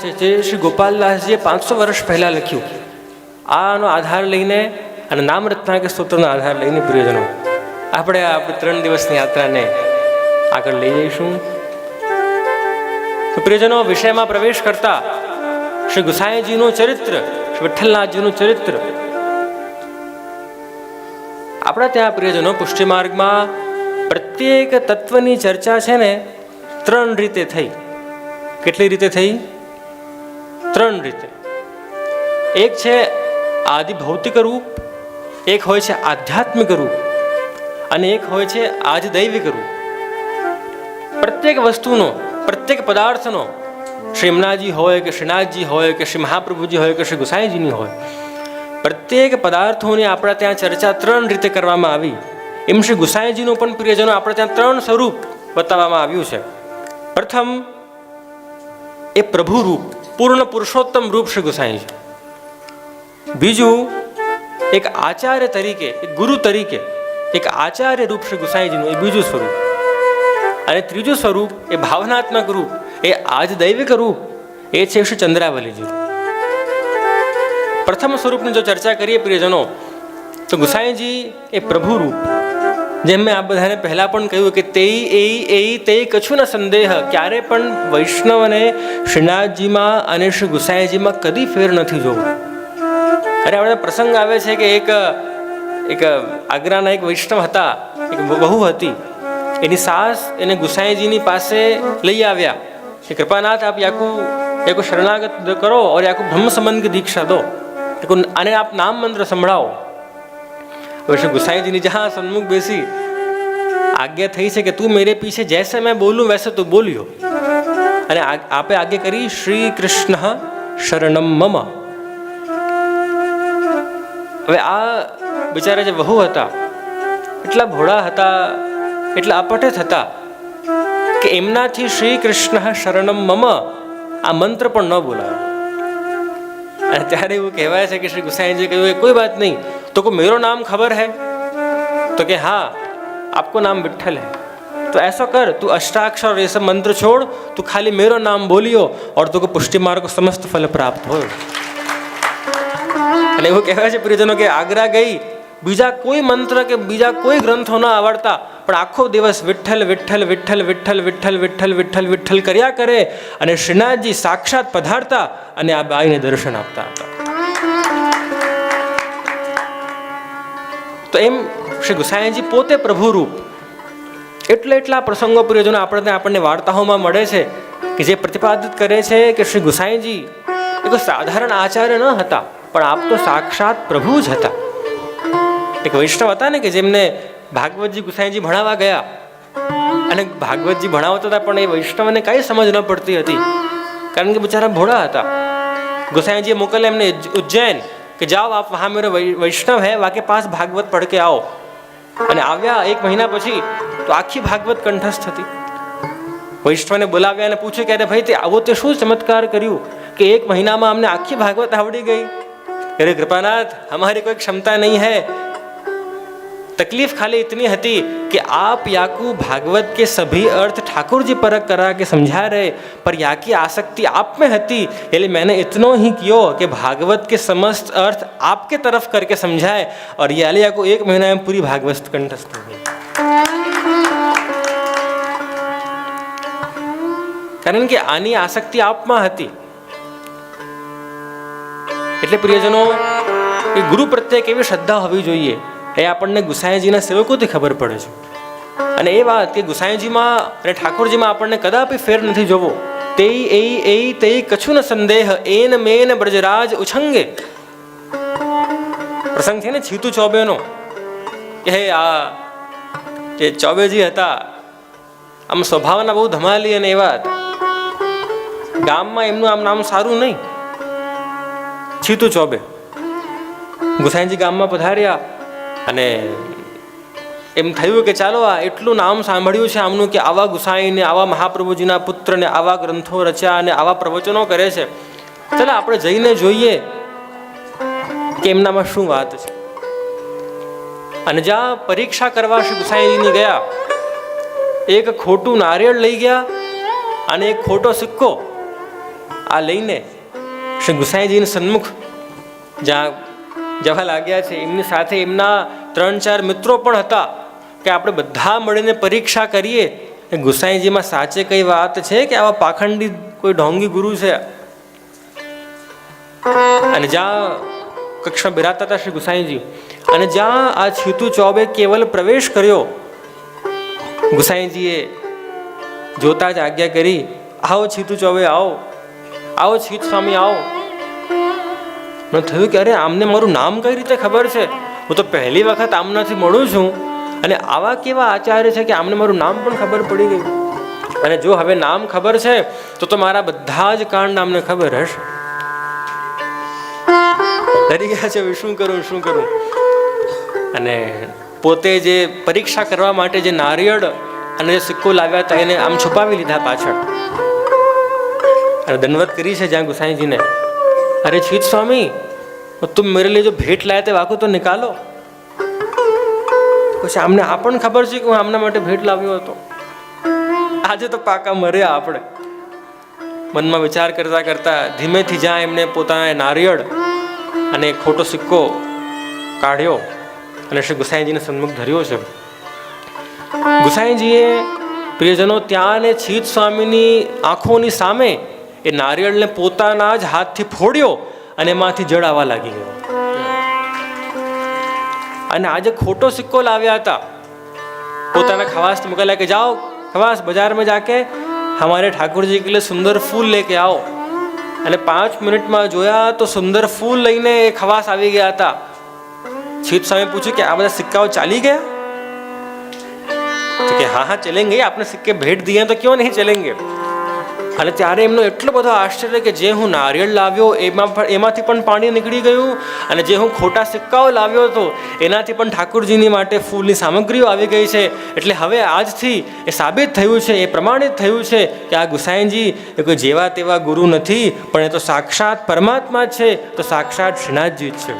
છે જે શ્રી ગોપાલદાસજીએ 500 વર્ષ પહેલાં લખ્યું. આનો આધાર લઈને અને નામ રત્નાકર સ્તોત્રનો આધાર લઈને પ્રિયજનો આપણે 3 દિવસની યાત્રાને આગળ લઈ જઈશું. તો પ્રિયજનો, વિષયમાં પ્રવેશ કરતા શ્રી ગુસાઈજીનું ચરિત્ર, શ્રી વિઠ્ઠલનાથજીનું ચરિત્ર આપણા ત્યાં પ્રિયજનો પુષ્ટિ માર્ગમાં પ્રત્યેક તત્વની ચર્ચા છે ને 3 રીતે થઈ. કેટલી રીતે થઈ? 3 રીતે. એક છે આદિ ભૌતિક રૂપ, એક હોય છે આધ્યાત્મિક રૂપ અને એક હોય છે આજ દૈવિક રૂપ. પ્રત્યેક વસ્તુનો, પ્રત્યેક પદાર્થનો, શ્રી યમુનાજી હોય કે શ્રીનાથજી હોય કે શ્રી મહાપ્રભુજી હોય કે શ્રી ગુસાઈજીની હોય, પ્રત્યેક પદાર્થોની આપણા ત્યાં ચર્ચા 3 રીતે કરવામાં આવી. એમ શ્રી ગુસાઈજીનું પણ પ્રિયજનો આપણે ત્યાં 3 સ્વરૂપ બતાવવામાં આવ્યું છે. પ્રથમ એ પ્રભુ રૂપ, પૂર્ણ પુરુષોત્તમ રૂપ શ્રી ગુસાઈજી. બીજું એક આચાર્ય તરીકે, એક ગુરુ તરીકે એક આચાર્ય રૂપ શ્રી ગુસાઈજીનું, એ બીજું સ્વરૂપ. અને ત્રીજું સ્વરૂપ એ ભાવનાત્મક રૂપ, એ આજ દૈવિક રૂપ, એ છે શ્રી ચંદ્રાવલીજી. પ્રથમ સ્વરૂપની જો ચર્ચા કરીએ પ્રિયજનો, તો ગુસાઈજી એ પ્રભુ રૂપ, જેમ મેં આ બધાને પહેલા પણ કહ્યું કે તે કશું ન સંદેહ, ક્યારે પણ વૈષ્ણવને શ્રીનાથજીમાં અને શ્રી ગુસાઈજીમાં કદી ફેર નથી જોવો. અરે આપણે પ્રસંગ આવે છે કે એક આગ્રાના એક વૈષ્ણવ હતા, એક બહુ હતી, એની સાસ એને ગુસાઈજીની પાસે લઈ આવ્યા કે કૃપાનાથ આપ યાકુ શરણાગત કરો और યાકુ બ્રહ્મ સંબંધ की दीक्षा दो, आने आप नाम मंत्र संभળાવો. वैसे गुसाई जी ने जहाँ सन्मुख बेसी आज्ञा થઈ છે કે તું मेरे पीछे जैसे मैं बोलूं वैसे तू बोलियो, અને આપે આજ્ઞા કરી શ્રી કૃષ્ણ શરણમ મમ. હવે આ બિચારા જે વહુ હતા એટલા ભોળા હતા, એટલા અપઠિત હતા કે એમનાથી શ્રી કૃષ્ણ શરણમ મમ આ મંત્ર પણ ન બોલાયો. અને ત્યારે એવું કહેવાય છે કે શ્રી ગુસાઈજી કહ્યું કોઈ बात नहीं, तो को मेरो नाम खबर है? तो कि हाँ आपको नाम विठ्ठल है, तो ऐसा कर तू अष्टाक्षर ये सब मंत्र छोड़, तू खाली मेरो नाम बोलियो और तुमको पुष्टि मार्ग को समस्त फल प्राप्त हो. અને એવું કહેવાય છે પ્રિયજનો કે આગ્રા ગઈ, બીજા કોઈ મંત્ર કે બીજા કોઈ ગ્રંથો ન આવડતા, પણ આખો દિવસ વિઠ્ઠલ વિઠ્ઠલ વિઠ્ઠલ વિઠ્ઠલ વિઠ્ઠલ વિઠ્ઠલ વિઠ્ઠલ વિઠ્ઠલ કર્યા કરે અને શ્રીનાથજી સાક્ષાત પધારતા અને આ બાઈને દર્શન આપતા હતા. તો એમ શ્રી ગુસાઈજી પોતે પ્રભુ રૂપ. એટલા પ્રસંગો પ્રિયજનો આપણને વાર્તાઓમાં મળે છે કે જે પ્રતિપાદિત કરે છે કે શ્રી ગુસાઈજી એ કોઈ સાધારણ આચાર્ય ન હતા, પણ આપ તો સાક્ષાત પ્રભુ જ હતા. એક વૈષ્ણવ હતા ને કે જેમને ભાગવતજી ગુસાઈજી ભણાવવા ગયા, અને ભાગવતજી ભણાવતા હતા પણ એ વૈષ્ણવને કાંઈ સમજ ન પડતી હતી, કારણ કે બિચારા ભોળા હતા. ગુસાઈજીએ મોકલે એમને ઉજ્જૈન કે જાઓ આપ વહાં મેરો વૈષ્ણવ હૈ, વાકે પાસ ભાગવત પઢ કે આવો. અને આવ્યા 1 મહિના પછી તો આખી ભાગવત કંઠસ્થ હતી. વૈષ્ણવને બોલાવ્યા અને પૂછ્યું કે અરે ભાઈ તે આવો તે શું ચમત્કાર કર્યું કે 1 મહિનામાં અમને આખી ભાગવત આવડી ગઈ? अरे कृपानाथ हमारी कोई क्षमता नहीं है, तकलीफ खाली इतनी हती कि आप याकू भागवत के सभी अर्थ ठाकुर जी परक करा के समझा रहे, पर याकी आसक्ति आप में हती, इसलिए मैंने इतनो ही कियो कि भागवत के समस्त अर्थ आपके तरफ करके समझाए, और ये आलिया को 1 महीना में पूरी भागवत कंठस्थ हो गई. कारण કે આની આસક્તિ આપમાં હતી. એટલે પ્રિયજનો એ ગુરુ પ્રત્યે કેવી શ્રદ્ધા હોવી જોઈએ એ આપણને ગુસાઈજીના સેવકોથી ખબર પડે છે. અને એ વાત કે ગુસાઈજીમાં અને ઠાકોરજીમાં આપણને કદાપી ફેર નથી જોવો. તે કછું ન સંદેહ એન મેન બ્રજરાજ ઉછંગે. પ્રસંગ છે ને છીતુ ચોબેનો, કે આ જે ચોબેજી હતા આમ સ્વભાવના બહુ ધમાલી અને એવા હતા. ગામમાં એમનું આમ નામ સારું નહીં, છીતુ ચોબે. ગુસાઈજી ગામમાં પધાર્યા અને એમ થયું કે ચાલો આ એટલું નામ સાંભળ્યું છે આમનું કે આવા ગુસાઈને, આવા મહાપ્રભુજીના પુત્રને આવા ગ્રંથો રચ્યા અને આવા પ્રવચનો કરે છે, ચાલો આપણે જઈને જોઈએ કે એમનામાં શું વાત છે. અને જ્યાં પરીક્ષા કરવા શ્રી ગુસાઈજીની ગયા, એક ખોટું નારિયેળ લઈ ગયા અને એક ખોટો સિક્કો આ લઈને શ્રી ગુસાઈજીના સન્મુખ જ્યાં જવા લાગ્યા છે. એમની સાથે એમના 3-4 મિત્રો પણ હતા કે આપણે બધા મળીને પરીક્ષા કરીએ કે ગુસાઈજીમાં સાચે કઈ વાત છે કે આવા પાખંડી કોઈ ઢોંગી ગુરુ છે. અને જ્યાં કક્ષમાં બિરાજતા હતા શ્રી ગુસાઈજી, અને જ્યાં આ છીતુ ચોબે કેવલ પ્રવેશ કર્યો, ગુસાઈજીએ જોતા જ આજ્ઞા કરી, આવો છીતુ ચોબે, આવો આવો છીત સ્વામી આવો. મને થયું કે અરે આમને મારું નામ કઈ રીતે ખબર છે? હું તો પહેલી વખત આમનાથી મળું છું, અને આવા કેવા આચાર્ય છે કે આમને મારું નામ પણ ખબર પડી ગયું. અને જો હવે નામ ખબર છે તો મારા બધા જ કાંડ આમને ખબર હશે. ડરી ગયા છે, શું કરું. અને પોતે જે પરીક્ષા કરવા માટે જે નારિયેળ અને જે સિક્કો લાવ્યા હતા એને આમ છુપાવી લીધા પાછળ, અને દંડવત કરી છે જ્યાં ગુસાઈજીને. અરે છીત સ્વામી, तुम मेरे लिए जो भेंट लाए थे वाको तो निकालो. પછી આમને આ પણ ખબર છે કે હું આમના માટે ભેટ લાવ્યો હતો. આજે તો પાકા મર્યા આપણે. મનમાં વિચાર કરતા કરતા ધીમેથી જ્યાં એમને પોતાના નારિયેળ અને ખોટો સિક્કો કાઢ્યો અને શ્રી ગુસાઈજીને સન્મુખ ધર્યો છે. ગુસાઈજીએ પ્રિયજનો ત્યાં ને છીત સ્વામીની આંખોની સામે એ નારિયેળને પોતાના જ હાથથી ફોડ્યો અને એમાંથી જળ આવવા લાગી ગયો. અને આજે ખોટો સિક્કો લાવ્યા હતા, પોતાના ખવાસ મોકલ્યા કે જાઓ ખવાસ बाजार में जाके हमारे ठाकुर जी के लिए सुंदर फूल लेके आओ. અને 5 મિનિટમાં જોયા તો સુંદર ફૂલ લઈને એ ખવાસ આવી ગયા હતા. છીત સ્વામી પૂછ્યું કે આ બધા સિક્કાઓ ચાલી ગયા? તો કે હા ચલેંગે, આપને સિક્કે ભેટ દિए તો ક્यों નહીં ચલેંગે. અને ત્યારે એમનો એટલો બધો આશ્ચર્ય કે જે હું નારિયેળ લાવ્યો એમાંથી પણ પાણી નીકળી ગયું, અને જે હું ખોટા સિક્કાઓ લાવ્યો હતો એનાથી પણ ઠાકુરજીની માટે ફૂલની સામગ્રીઓ આવી ગઈ છે. એટલે હવે આજથી એ સાબિત થયું છે, એ પ્રમાણિત થયું છે કે આ ગુસાઈજી એ કોઈ જેવા તેવા ગુરુ નથી, પણ એ તો સાક્ષાત પરમાત્મા છે, તો સાક્ષાત શ્રીનાથજી જ છે.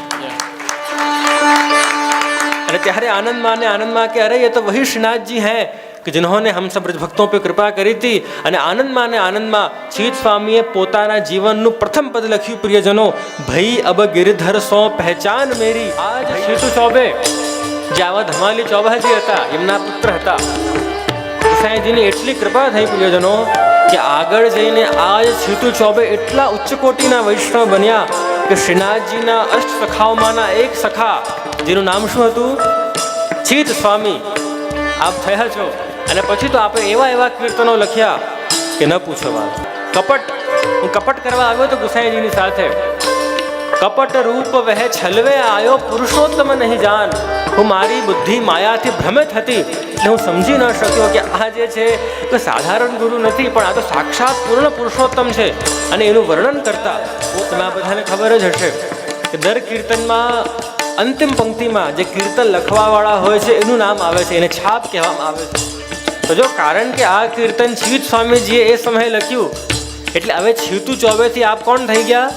અને ત્યારે આનંદમાં કે અરે ये तो वही श्रीनाथ जी हैं कि जिन्होंने हम सब ब्रज भक्तों पे कृपा કરી હતી. અને આનંદમાં છીત સ્વામીએ પોતાના જીવનનું પ્રથમ પદ લખ્યું, પ્રિયજનો, ભઈ અબ ગિરધર સો પહેચાન મેરી. આજ છીતુ ચોબે જે આવા ધમાલી ચોબાજી હતા, એમના પુત્ર હતા. ગુસાઈજીની એટલી કૃપા થઈ પ્રિયજનો કે આગળ જઈને આજ છીતુ ચોબે એટલા ઉચ્ચ કોટીના વૈષ્ણવ બન્યા કે શ્રીનાથજીના અષ્ટ સખાઓમાંના એક સખા, જેનું નામ શું હતું? છીત સ્વામી આપ થયા છો. અને પછી તો આપણે એવા કીર્તનો લખ્યા કે ન પૂછો વાત. હું કપટ કરવા આવ્યો તો ગુસાઈજીની સાથે. કપટ રૂપ વહે છલવે આયો, પુરુષોત્તમ નહીં જાન. હું મારી બુદ્ધિ માયાથી ભ્રમિત હતી, એટલે હું સમજી ન શક્યો કે આ જે છે તો સાધારણ ગુરુ નથી, પણ આ તો સાક્ષાત પૂર્ણ પુરુષોત્તમ છે. અને એનું વર્ણન કરતા તમે આ બધાને ખબર જ હશે કે દર કીર્તનમાં અંતિમ પંક્તિમાં જે કીર્તન લખવાવાળા હોય છે એનું નામ આવે છે, એને છાપ કહેવામાં આવે છે. તો જો કારણ કે આ કીર્તન છીત સ્વામીજીએ એ સમયે લખ્યું, એટલે હવે છીતુ ચોબેથી આપ કોણ થઈ ગયા?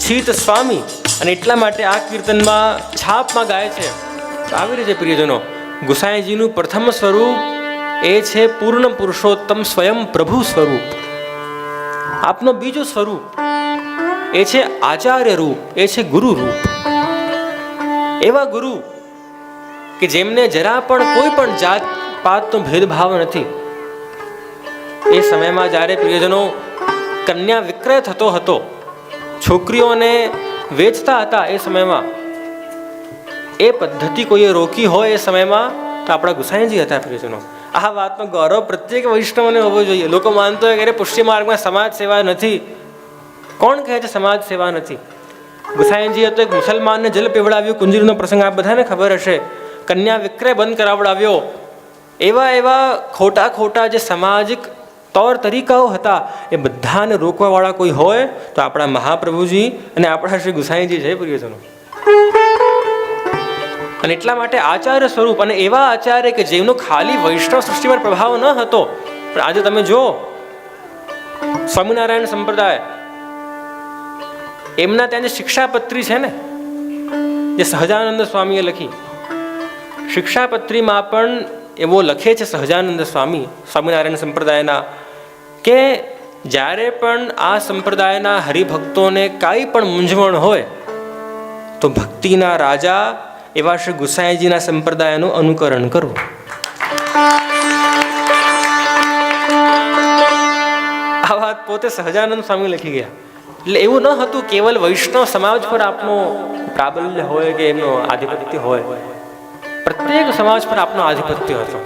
છીત સ્વામી. અને એટલા માટે આ કીર્તનમાં છાપમાં ગાય છે. તો આવી રીતે પ્રિયજનો, ગુસાઈજીનું પ્રથમ સ્વરૂપ એ છે પૂર્ણ પુરુષોત્તમ સ્વયં પ્રભુ સ્વરૂપ. આપનો બીજું સ્વરૂપ એ છે આચાર્ય રૂપ, એ છે ગુરુ રૂપ. એવા ગુરુ કે જેમને જરા પણ કોઈ પણ જાત પાતનો ભેદભાવ નથી. એ સમયમાં જ્યારે પ્રિયજનો કન્યા વિક્રય થતો હતો, છોકરીઓને વેચતા હતા, એ સમયમાં એ પદ્ધતિ કોઈએ રોકી હોય એ સમયમાં તો આપણા ગુસાઈજી હતા પ્રિયજનો. આ વાતનો ગૌરવ પ્રત્યેક વૈષ્ણવને હોવો જોઈએ. લોકો માનતો હોય કે પુષ્ટિ માર્ગમાં સમાજ સેવા નથી. કોણ કહે છે સમાજ સેવા નથી? ગુસાઈજીએ તો એક મુસલમાનને જલ પીવડાવ્યું, કુંજરીનો પ્રસંગ આપ બધાને ખબર હશે. કન્યા વિક્રય બંધ કરાવડાવ્યો. એવા ખોટા જે સામાજિક તौर તરીકાઓ હતા એ બધાને રોકવાવાળા કોઈ હોય તો આપણા મહાપ્રભુજી અને આપણા શ્રી ગુસાઈજી છે પ્રિયજનો. અને એટલા માટે આચાર્ય સ્વરૂપ, અને એવા આચાર્ય કે જેમનો ખાલી વૈષ્ણવ સૃષ્ટિ પર પ્રભાવ ન હતો, પણ આજે તમે જો સ્વામિનારાયણ સંપ્રદાય, એમના ત્યાં જે શિક્ષાપત્રી છે ને, જે સહજાનંદ સ્વામીએ લખી, શિક્ષાપત્રીમાં પણ એવો લખે છે સહજાનંદ સ્વામી સ્વામિનારાયણ સંપ્રદાયના કે જ્યારે પણ આ સંપ્રદાયના હરિભક્તોને કાંઈ પણ મૂંઝવણ હોય તો ભક્તિના રાજા એવા શ્રી ગુસાઈજીના સંપ્રદાયનું અનુકરણ કરવું. આ વાત પોતે સહજાનંદ સ્વામી લખી ગયા. એટલે એવું ન હતું કેવલ વૈષ્ણવ સમાજ પર આપનો પ્રાબલ્ય હોય કે એમનો આધિપત્ય હોય, પ્રત્યેક સમાજ પર આપનો આધિપત્ય હતો.